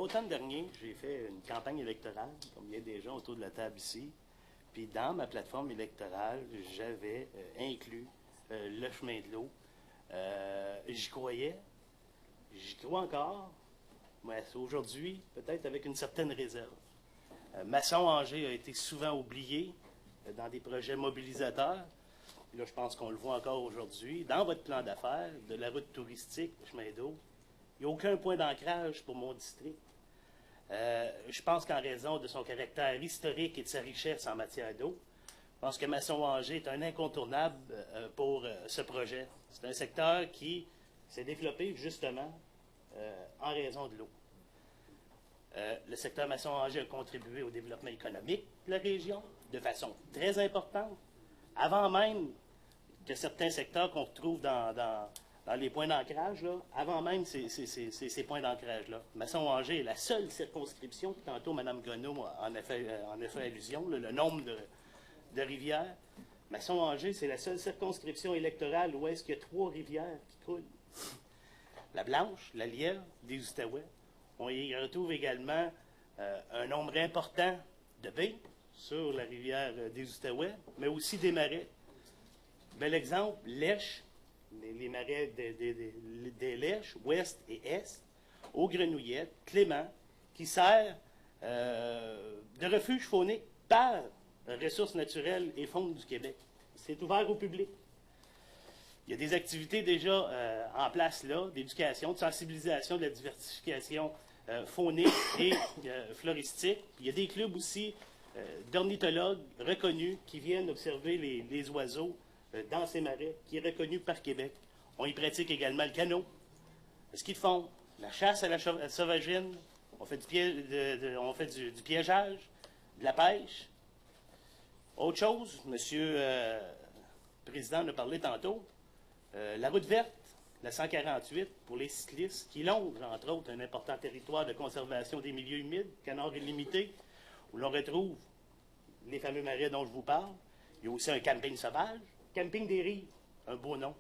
l'automne dernier, j'ai fait une campagne électorale, comme il y a des gens autour de la table ici. Puis dans ma plateforme électorale, j'avais inclus le chemin de l'eau. J'y croyais, j'y crois encore, mais aujourd'hui, peut-être avec une certaine réserve. Masson-Angers a été souvent oublié dans des projets mobilisateurs. Là, je pense qu'on le voit encore aujourd'hui. Dans votre plan d'affaires, de la route touristique, le chemin d'eau, il n'y a aucun point d'ancrage pour mon district. Je pense qu'en raison de son caractère historique et de sa richesse en matière d'eau, je pense que Masson-Angers est un incontournable pour ce projet. C'est un secteur qui s'est développé justement en raison de l'eau. Le secteur Masson-Angers a contribué au développement économique de la région de façon très importante, avant même que certains secteurs qu'on retrouve dans les points d'ancrage, avant même ces points d'ancrage-là. Masson-Angers est la seule circonscription, tantôt Mme Gonneau en a fait allusion, le nombre de rivières. Masson-Angers, c'est la seule circonscription électorale où est-ce qu'il y a 3 rivières qui coulent. La Blanche, la Lièvre, des Outaouais. On y retrouve également un nombre important de baies sur la rivière des Outaouais, mais aussi des marais. Bel exemple, Lèche, les marais des Lèches, ouest et est, aux Grenouillettes, Clément, qui sert de refuge faunique par Ressources naturelles et faune du Québec. C'est ouvert au public. Il y a des activités déjà en place là, d'éducation, de sensibilisation, de la diversification faunique et floristique. Il y a des clubs aussi d'ornithologues reconnus qui viennent observer les oiseaux dans ces marais, qui est reconnu par Québec. On y pratique également le canot, le ski de fond, la chasse à la sauvagine, on fait du piégeage, de la pêche. Autre chose, Monsieur le Président en a parlé tantôt, la route verte, la 148, pour les cyclistes, qui longe, entre autres, un important territoire de conservation des milieux humides, Canard illimité, où l'on retrouve les fameux marais dont je vous parle. Il y a aussi un camping sauvage, Camping des Rives, un beau nom.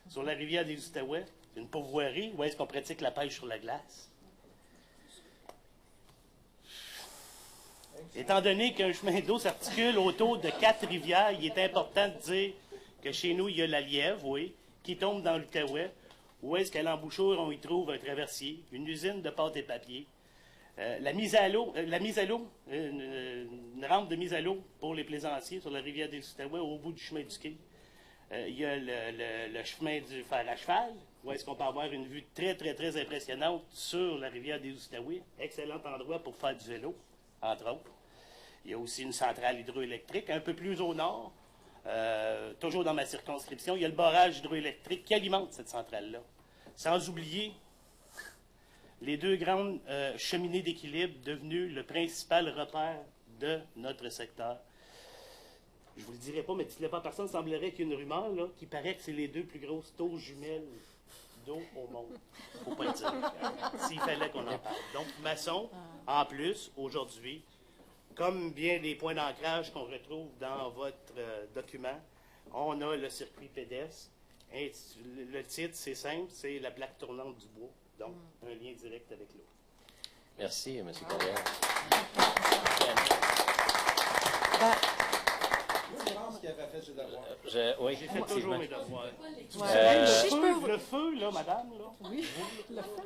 Sur la rivière des Outaouais, une pourvoirie où est-ce qu'on pratique la pêche sur la glace. Étant donné qu'un chemin d'eau s'articule autour de 4 rivières, il est important de dire que chez nous, il y a la Lièvre, oui, qui tombe dans l'Outaouais, où est-ce qu'à l'embouchure, on y trouve un traversier, une usine de pâte et papier, une rampe de mise à l'eau pour les plaisanciers sur la rivière des Outaouais au bout du chemin du quai. Il y a le chemin du fer à cheval, où est-ce qu'on peut avoir une vue très, très, très impressionnante sur la rivière des Outaouais. Excellent endroit pour faire du vélo, entre autres. Il y a aussi une centrale hydroélectrique un peu plus au nord, toujours dans ma circonscription. Il y a le barrage hydroélectrique qui alimente cette centrale-là. Sans oublier les 2 grandes cheminées d'équilibre devenues le principal repère de notre secteur. Je vous le dirai pas, mais dites-le pas à personne, il semblerait qu'il y ait une rumeur là, qui paraît que c'est les 2 plus grosses taux jumelles d'eau au monde. Faut pas le dire. S'il fallait qu'on en parle. Donc, Masson, en plus, aujourd'hui, comme bien les points d'ancrage qu'on retrouve dans votre document, on a le circuit pédestre. Le titre, c'est simple, c'est la plaque tournante du bois. Donc, un lien direct avec l'eau. Merci, M. Carrière. Je pense qu'il avait fait ses devoirs. Oui, J'ai fait toujours mes devoirs. Le feu, là, madame, là, oui.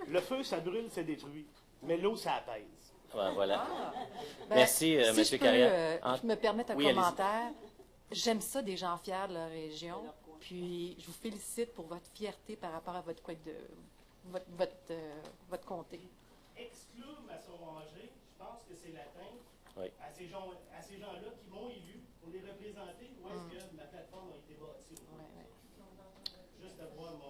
Le feu, ça brûle, ça détruit. Mais l'eau, ça apaise. Ouais, voilà. Si Merci, M. je peux, Carrière. je me permettre un Oui, allez-y. commentaire. J'aime ça des gens fiers de leur région. Puis je vous félicite pour votre fierté par rapport à votre votre comté. Exclure Masson-Angers, je pense que c'est l'atteinte Oui. à ces gens-là qui m'ont élu pour les représenter. Où est-ce que ma plateforme a été bâtie? Juste à voir mon...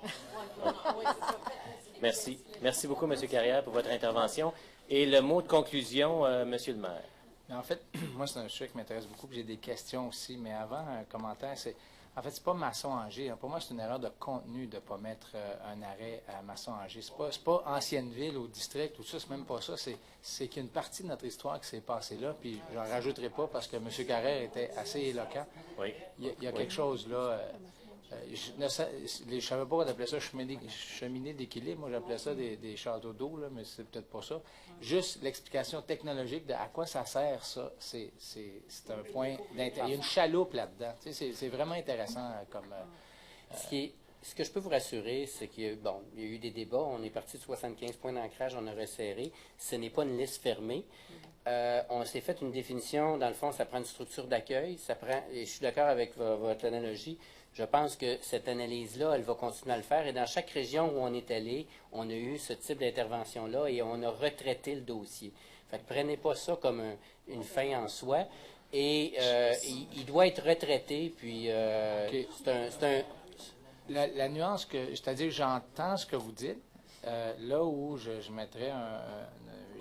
Merci. Merci beaucoup, M. Carrière, pour votre intervention. Et le mot de conclusion, M. le maire. Mais en fait, moi, c'est un sujet qui m'intéresse beaucoup, puis j'ai des questions aussi. Mais avant, un commentaire, c'est... En fait, c'est pas Masson-Angers. Pour moi, c'est une erreur de contenu de ne pas mettre un arrêt à Masson-Angers. C'est pas ancienne ville ou district ou ça, c'est même pas ça. C'est qu'il y a une partie de notre histoire qui s'est passée là, puis j'en rajouterai pas parce que M. Carrère était assez éloquent. Oui. Il y a quelque chose là. je ne savais pas qu'on appelait ça cheminée d'équilibre. Moi, j'appelais ça des châteaux d'eau, là, mais c'est peut-être pas ça. Juste l'explication technologique de à quoi ça sert, ça, c'est un point d'intérêt. Il y a une chaloupe là-dedans. Tu sais, c'est vraiment intéressant comme... Ce que je peux vous rassurer, c'est qu'il y a eu des débats. On est parti de 75 points d'ancrage, on a resserré. Ce n'est pas une liste fermée. On s'est fait une définition. Dans le fond, ça prend une structure d'accueil. Et je suis d'accord avec votre analogie. Je pense que cette analyse-là, elle va continuer à le faire. Et dans chaque région où on est allé, on a eu ce type d'intervention-là et on a retraité le dossier. Fait que prenez pas ça comme une fin en soi. Et il doit être retraité. Puis La nuance c'est-à-dire j'entends ce que vous dites. Là où je mettrais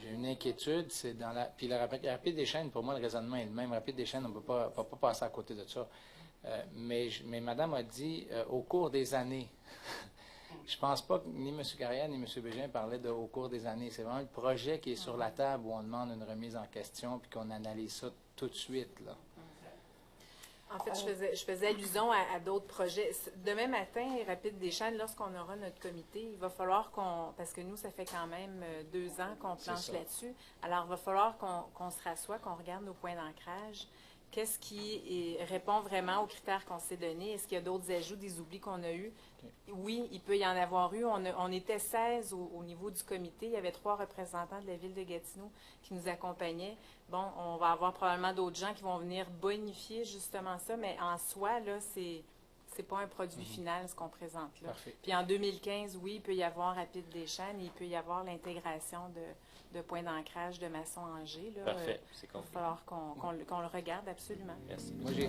j'ai une inquiétude, c'est dans la... Puis le rapide des chaînes, pour moi, le raisonnement est le même. Rapide des chaînes, on ne peut pas passer à côté de ça. Mais madame a dit au cours des années. Je pense pas que ni M. Carrière ni M. Bégin parlaient de au cours des années. C'est vraiment le projet qui est sur la table où on demande une remise en question puis qu'on analyse ça tout de suite, là. En fait, je faisais allusion à d'autres projets. Demain matin, Rapide des Chaînes, lorsqu'on aura notre comité, il va falloir parce que nous, ça fait quand même 2 ans qu'on planche là-dessus, alors il va falloir qu'on se rassoie, qu'on regarde nos points d'ancrage. Qu'est-ce qui répond vraiment aux critères qu'on s'est donnés? Est-ce qu'il y a d'autres ajouts, des oublis qu'on a eus? Oui, il peut y en avoir eu. On était 16 au niveau du comité. Il y avait 3 représentants de la ville de Gatineau qui nous accompagnaient. Bon, on va avoir probablement d'autres gens qui vont venir bonifier justement ça, mais en soi, là, c'est pas un produit final ce qu'on présente là. Parfait. Puis en 2015, oui, il peut y avoir Rapide des Chaînes et il peut y avoir l'intégration de points d'ancrage de Masson-Angers. Parfait, c'est Il va compris. falloir qu'on le regarde absolument. Merci. Moi, j'ai...